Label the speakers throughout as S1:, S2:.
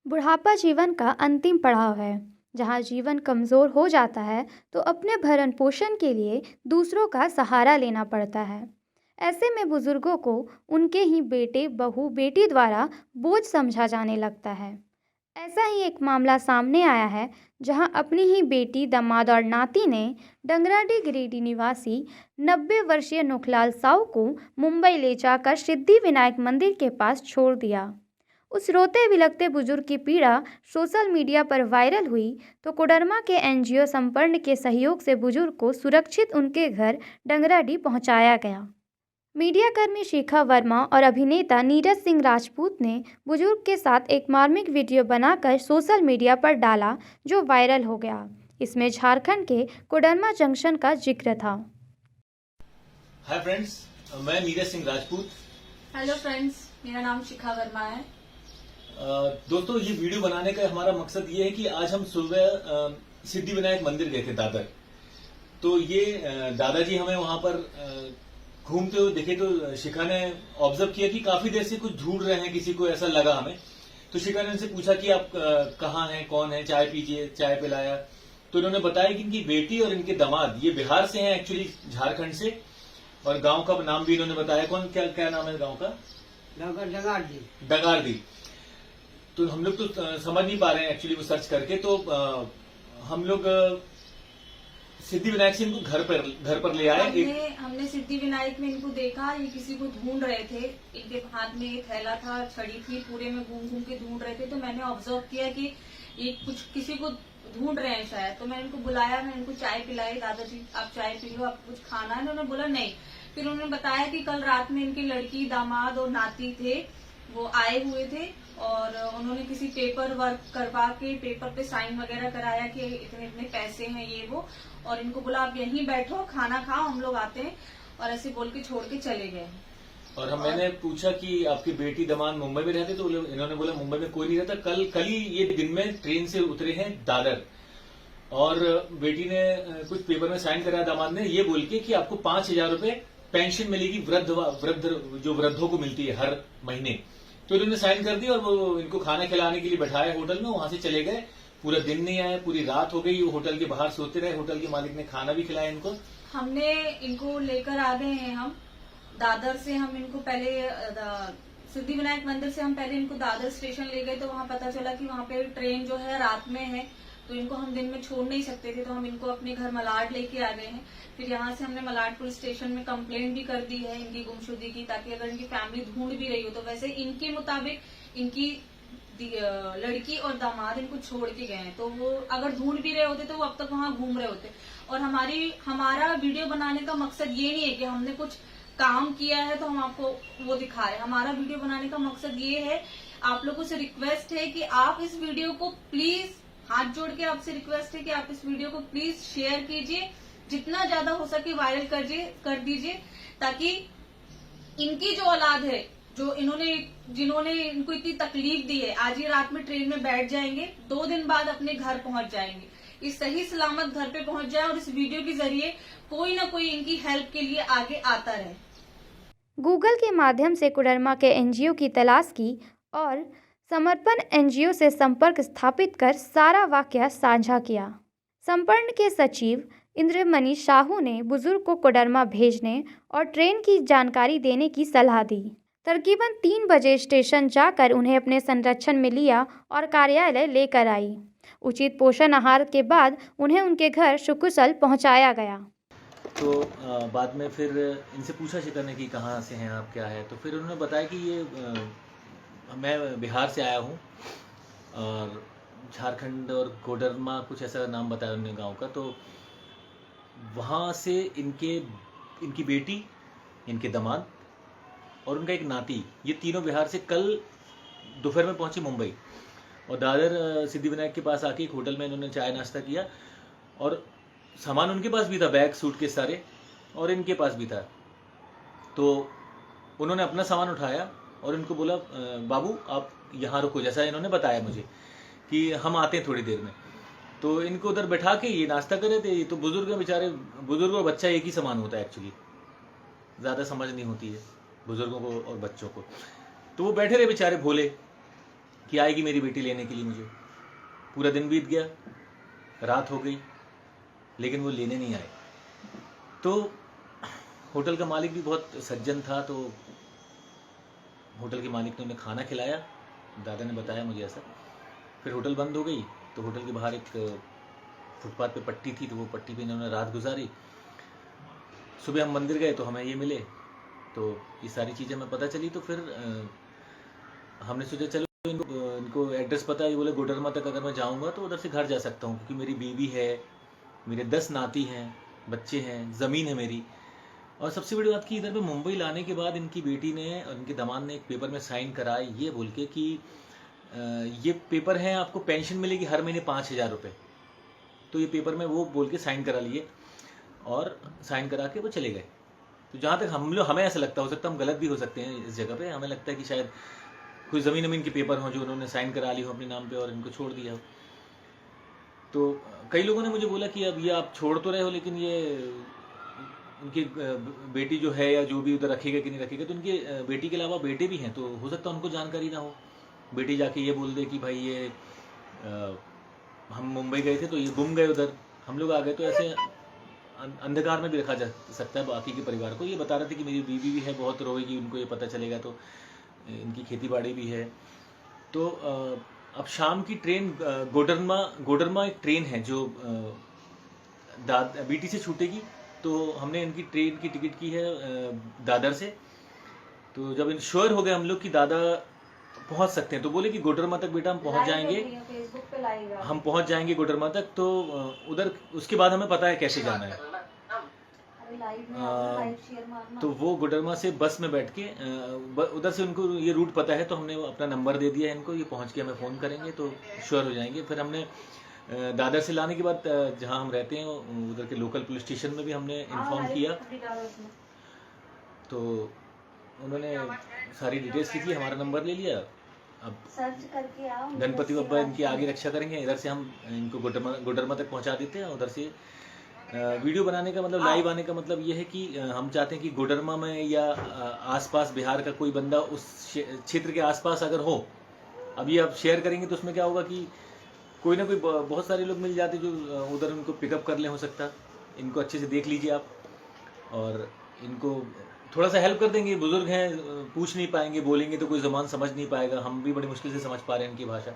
S1: बुढ़ापा जीवन का अंतिम पड़ाव है, जहाँ जीवन कमज़ोर हो जाता है तो अपने भरण पोषण के लिए दूसरों का सहारा लेना पड़ता है। ऐसे में बुजुर्गों को उनके ही बेटे, बहू, बेटी द्वारा बोझ समझा जाने लगता है। ऐसा ही एक मामला सामने आया है, जहां अपनी ही बेटी, दामाद और नाती ने डंगराडी गिरिडीह निवासी 90 वर्षीय नुखलाल साहू को मुंबई ले जाकर सिद्धि विनायक मंदिर के पास छोड़ दिया। उस रोते बिलखते बुजुर्ग की पीड़ा सोशल मीडिया पर वायरल हुई तो कोडरमा के एनजीओ संपर्ण के सहयोग से बुजुर्ग को सुरक्षित उनके घर डंगराडी पहुंचाया गया। मीडियाकर्मी शिखा वर्मा और अभिनेता नीरज सिंह राजपूत ने बुजुर्ग के साथ एक मार्मिक वीडियो बनाकर सोशल मीडिया पर डाला, जो वायरल हो गया। इसमें झारखंड के कोडरमा जंक्शन का जिक्र था।
S2: हाय फ्रेंड्स, मैं नीरज सिंह राजपूत।
S3: हेलो फ्रेंड्स, मेरा नाम शिखा वर्मा है।
S2: दोस्तों, ये वीडियो बनाने का हमारा मकसद ये है कि आज हम सुबह सिद्धि विनायक मंदिर गए थे दादर। तो ये दादाजी हमें वहां पर घूमते हुए दिखे तो शिखा ने ऑब्जर्व किया कि काफी देर से कुछ ढूंढ रहे हैं किसी को, ऐसा लगा हमें। तो शिखा ने उनसे पूछा कि आप कहाँ हैं, कौन है, चाय पीजिए, चाय पिलाया। तो इन्होंने बताया कि इनकी बेटी और इनके दामाद ये बिहार से हैं, एक्चुअली झारखंड से। और गांव का नाम भी इन्होंने बताया। कौन, क्या क्या नाम है गांव का? डगारदी। तो हम लोग तो समझ नहीं पा रहे हैं एक्चुअली वो सर्च करके। तो हम लोग सिद्धि विनायक से इनको घर पर ले आए।
S3: हमने सिद्धि विनायक में इनको देखा, ये किसी को ढूंढ रहे थे। इनके हाथ में एक थैला था, छड़ी थी, पूरे में घूम घूम के ढूंढ रहे थे। तो मैंने ऑब्जर्व किया कि ये कुछ किसी को ढूंढ रहे हैं शायद। तो मैंने इनको बुलाया, मैं इनको चाय पिलाई, दादाजी आप चाय पी लो, आपको कुछ खाना है? उन्होंने बोला नहीं। फिर उन्होंने बताया कि कल रात में इनकी लड़की, दामाद और नाती थे, वो आए हुए थे और उन्होंने किसी पेपर वर्क करवा के पेपर पे साइन वगैरह कराया कि इतने इतने पैसे हैं ये वो, और इनको बोला आप यहीं बैठो, खाना खाओ, हम लोग आते हैं, और ऐसे बोल के छोड़ के चले गए।
S2: और मैंने पूछा कि आपकी बेटी दामाद मुंबई में रहते? तो इन्होंने बोला मुंबई में कोई नहीं रहता, कल ही ये दिन में ट्रेन से उतरे हैं दादर। और बेटी ने कुछ पेपर में साइन कराया दामाद ने, ये बोल के कि आपको 5,000 रुपए पेंशन मिलेगी, वृद्ध जो वृद्धों को मिलती है हर महीने। तो इन्होंने साइन कर दी और वो इनको खाना खिलाने के लिए बैठाया होटल में, वहां से चले गए। पूरा दिन नहीं आए, पूरी रात हो गई, वो होटल के बाहर सोते रहे। होटल के मालिक ने खाना भी खिलाया इनको।
S3: हमने इनको लेकर आ गए हैं। हम दादर से हम इनको पहले सिद्धि विनायक मंदिर से हम पहले इनको दादर स्टेशन ले गए। तो वहां पता चला कि वहां पे ट्रेन जो है रात में है, तो इनको हम दिन में छोड़ नहीं सकते थे। तो हम इनको अपने घर मलाड लेके आ गए हैं। फिर यहाँ से हमने मलाड पुलिस स्टेशन में कंप्लेंट भी कर दी है इनकी गुमशुदगी की, ताकि अगर इनकी फैमिली ढूंढ भी रही हो तो वैसे इनके मुताबिक इनकी लड़की और दामाद इनको छोड़ के गए हैं। तो वो अगर ढूंढ भी रहे होते तो वो अब तक वहां घूम रहे होते। और हमारा वीडियो बनाने का मकसद ये नहीं है कि हमने कुछ काम किया है तो हम आपको वो दिखा रहे हैं। हमारा वीडियो बनाने का मकसद ये है, आप लोगों से रिक्वेस्ट है कि आप इस वीडियो को प्लीज, हाथ जोड़ के आपसे रिक्वेस्ट है कि आप इस वीडियो को प्लीज शेयर कीजिए, जितना ज्यादा हो सके वायरल कर दीजिए, ताकि इनकी जो औलाद है, जो जिन्होंने इनको इतनी तकलीफ दी है, आज ही रात में ट्रेन में बैठ जाएंगे, 2 दिन बाद अपने घर पहुंच जाएंगे, इस सही सलामत घर पे पहुंच जाए और इस वीडियो के जरिए कोई ना कोई इनकी हेल्प के लिए आगे आता रहे।
S1: गूगल के माध्यम से कोडरमा के एनजीओ की तलाश की और समर्पण एनजीओ से संपर्क स्थापित कर सारा वाकया साझा किया। संपर्ण के सचिव इंद्रमणि साहू ने बुजुर्ग को कोडरमा भेजने और ट्रेन की जानकारी देने की सलाह दी। तकरीबन 3 बजे स्टेशन जाकर उन्हें अपने संरक्षण में लिया और कार्यालय लेकर आई। उचित पोषण आहार के बाद उन्हें उनके घर सकुशल पहुंचाया गया।
S2: तो बाद में फिर इनसे पूछा शिखा ने कि कहाँ से हैं आप, क्या है? तो फिर उन्होंने बताया कि ये मैं बिहार से आया हूँ और झारखंड और कोडरमा कुछ ऐसा नाम बताया उन्होंने गांव का। तो वहाँ से इनकी बेटी, इनके दामाद और उनका एक नाती, ये तीनों बिहार से कल दोपहर में पहुंचे मुंबई। और दादर सिद्धि विनायक के पास आके एक होटल में इन्होंने चाय नाश्ता किया। और सामान उनके पास भी था, बैग, सूटकेस सारे, और इनके पास भी था। तो उन्होंने अपना सामान उठाया और इनको बोला बाबू आप यहाँ रुको, जैसा इन्होंने बताया मुझे कि हम आते हैं थोड़ी देर में। तो इनको उधर बैठा के ये नाश्ता कर रहे थे। ये तो बुजुर्ग हैं बेचारे, बुजुर्ग और बच्चा एक ही समान होता है एक्चुअली, ज़्यादा समझ नहीं होती है बुजुर्गों को और बच्चों को। तो वो बैठे रहे बेचारे भोले। कि आएगी मेरी बेटी लेने के लिए मुझे। पूरा दिन बीत गया, रात हो गई, लेकिन वो लेने नहीं आए। तो होटल का मालिक भी बहुत सज्जन था, तो होटल के मालिक ने उन्हें खाना खिलाया, दादा ने बताया मुझे ऐसा। फिर होटल बंद हो गई, तो होटल के बाहर एक फुटपाथ पे पट्टी थी, तो वो पट्टी पे इन्होंने रात गुजारी। सुबह हम मंदिर गए तो हमें ये मिले, तो ये सारी चीज़ें हमें पता चली। तो फिर हमने सोचा चलो इनको एड्रेस पता है, ये बोले गोडरमा तक अगर मैं जाऊंगा तो उधर से घर जा सकता हूँ, क्योंकि मेरी बीवी है, मेरे 10 नाती हैं, बच्चे हैं, ज़मीन है मेरी। और सबसे बड़ी बात कि इधर पे मुंबई लाने के बाद इनकी बेटी ने और इनके दामाद ने एक पेपर में साइन कराए, ये बोल के कि ये पेपर है, आपको पेंशन मिलेगी हर महीने 5,000 रुपये। तो ये पेपर में वो बोल के साइन करा लिए और साइन करा के वो चले गए। तो जहाँ तक हमें ऐसा लगता, हो सकता है हम गलत भी हो सकते हैं इस जगह पे, हमें लगता है कि शायद कोई ज़मीन के पेपर हों जो उन्होंने साइन करा ली हो अपने नाम पे और इनको छोड़ दिया हो। तो कई लोगों ने मुझे बोला कि अब ये आप छोड़ तो रहे हो, लेकिन ये उनकी बेटी जो है या जो भी उधर रखेगा कि नहीं रखेगा, तो उनकी बेटी के अलावा बेटे भी हैं, तो हो सकता है उनको जानकारी ना हो। बेटी जाके ये बोल दे कि भाई ये हम मुंबई गए थे तो ये गुम गए, उधर हम लोग आ गए। तो ऐसे अंधकार में भी रखा जा सकता है बाकी के परिवार को। ये बता रहे थे कि मेरी बीवी भी है, बहुत रोएगी उनको ये पता चलेगा, तो इनकी खेती बाड़ी भी है। तो अब शाम की ट्रेन गोडरमा एक ट्रेन है जो बीटी से छूटेगी, तो हमने इनकी ट्रेन की टिकट की है दादर से। तो जब इंश्योर हो गए हम लोग कि दादा पहुंच सकते हैं, तो बोले कि गोडरमा तक बेटा हम पहुंच जाएंगे, हम पहुंच जाएंगे गोडरमा तक। तो उधर उसके बाद हमें पता है कैसे जाना है। तो वो गोडरमा से बस में बैठ के उधर से उनको ये रूट पता है, तो हमने अपना नंबर दे दिया है इनको, ये पहुंच के हमें फ़ोन करेंगे तो श्योर हो जाएंगे। फिर हमने दादर से लाने के बाद जहां हम रहते हैं उधर के लोकल पुलिस स्टेशन में भी हमने इन्फॉर्म किया, तो उन्होंने सारी डिटेल्स लिखी, हमारा नंबर ले लिया। अब
S4: सर्च करके आओ,
S2: गणपति बब्बा इनकी आगे रक्षा करेंगे, इधर से हम इनको गोडरमा तक पहुंचा देते हैं। उधर से वीडियो बनाने का मतलब, लाइव आने का मतलब ये है कि हम चाहते हैं कि गोडरमा में या आसपास बिहार का कोई बंदा उस क्षेत्र के आसपास अगर हो, अब ये आप शेयर करेंगे तो उसमें क्या होगा कि कोई ना कोई बहुत सारे लोग मिल जाते जो उधर उनको पिकअप कर ले, हो सकता। इनको अच्छे से देख लीजिए आप और इनको थोड़ा सा हेल्प कर देंगे। बुजुर्ग हैं, पूछ नहीं पाएंगे, बोलेंगे तो कोई ज़बान समझ नहीं पाएगा, हम भी बड़ी मुश्किल से समझ पा रहे हैं इनकी भाषा।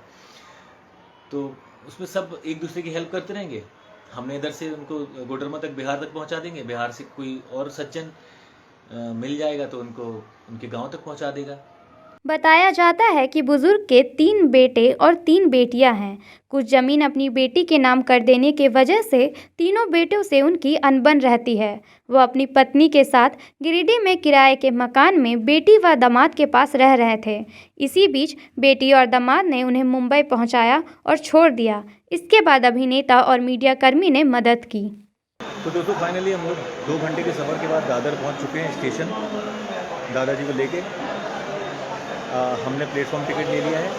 S2: तो उसमें सब एक दूसरे की हेल्प करते रहेंगे। हमने इधर से उनको गोडरमा तक, बिहार तक पहुंचा देंगे, बिहार से कोई और सज्जन मिल जाएगा तो उनको उनके गांव तक पहुंचा देगा।
S1: बताया जाता है कि बुजुर्ग के 3 बेटे और 3 बेटियां हैं। कुछ ज़मीन अपनी बेटी के नाम कर देने के वजह से तीनों बेटों से उनकी अनबन रहती है। वो अपनी पत्नी के साथ गिरिडीह में किराए के मकान में बेटी व दामाद के पास रह रहे थे। इसी बीच बेटी और दामाद ने उन्हें मुंबई पहुंचाया और छोड़ दिया। इसके बाद अभिनेता और मीडियाकर्मी ने मदद की।
S2: तो दोस्तों फाइनली हम लोग 2 घंटे के सफ़र के बाद दादर पहुंच चुके हैं स्टेशन, दादाजी को लेके। हमने प्लेटफॉर्म टिकट ले लिया है।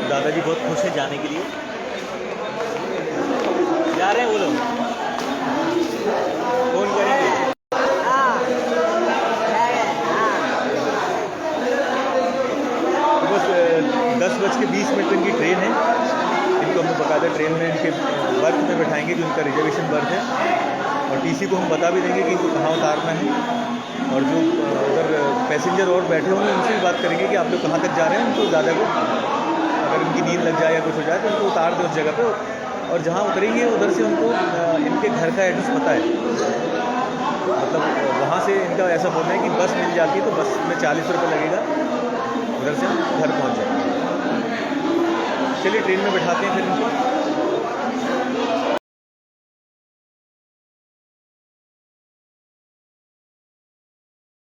S2: दादाजी बहुत खुश हैं जाने के लिए, जा रहे हैं वो लोग, फोन करेंगे। तो बस 10:20 इनकी ट्रेन है। इनको हम बकायदा ट्रेन में इनके बर्थ में बैठाएंगे जो इनका रिजर्वेशन बर्थ है, और टीसी को हम बता भी देंगे कि इनको कहाँ उतारना है। और जो उधर पैसेंजर और बैठे होंगे उनसे भी बात करेंगे कि आप लोग कहाँ तक जा रहे हैं। उनको ज़्यादा को अगर उनकी नींद लग जाए या कुछ हो जाए तो उनको उतार दें उस जगह पे, और जहाँ उतरेंगे उधर से उनको इनके घर का एड्रेस पता है, मतलब वहाँ से इनका ऐसा बोलना है कि बस मिल जाती है तो बस में 40 रुपये लगेगा, उधर से हम घर पहुँच जाएंगे। चलिए ट्रेन में बैठाते हैं फिर इनको।